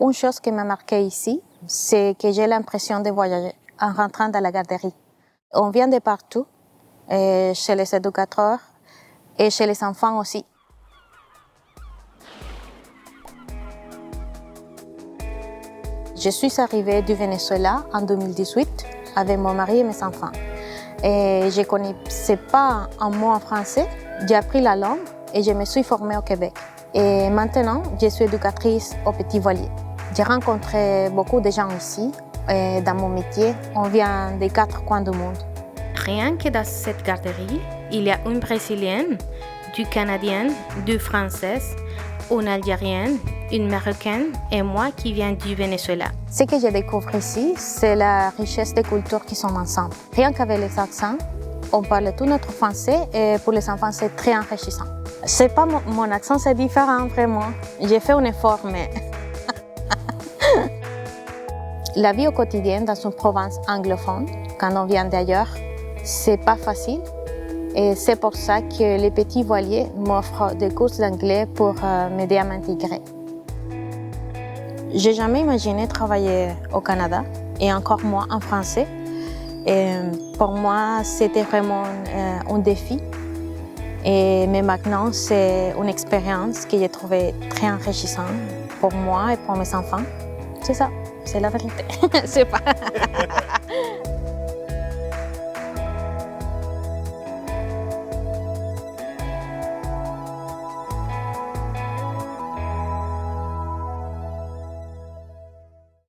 Une chose qui m'a marquée ici, c'est que j'ai l'impression de voyager en rentrant dans la garderie. On vient de partout, chez les éducateurs et chez les enfants aussi. Je suis arrivée du Venezuela en 2018 avec mon mari et mes enfants. Et je ne connaissais pas un mot en français. J'ai appris la langue et je me suis formée au Québec. Et maintenant, je suis éducatrice au Petit Voilier. J'ai rencontré beaucoup de gens ici. Et dans mon métier, on vient des 4 coins du monde. Rien que dans cette garderie, il y a une Brésilienne, du Canadienne, du Française, une Algérienne, une Marocaine et moi qui viens du Venezuela. Ce que je découvre ici, c'est la richesse des cultures qui sont ensemble. Rien qu'avec les accents, on parle tout notre français et pour les enfants, c'est très enrichissant. C'est pas mon accent, c'est différent vraiment. J'ai fait un effort, mais... La vie au quotidien dans une province anglophone, quand on vient d'ailleurs, c'est pas facile. Et c'est pour ça que les petits voiliers m'offrent des cours d'anglais pour m'aider à m'intégrer. J'ai jamais imaginé travailler au Canada, et encore moins en français. Et pour moi, c'était vraiment un défi. Mais maintenant, c'est une expérience que j'ai trouvée très enrichissante pour moi et pour mes enfants. C'est ça, c'est la vérité. C'est pas...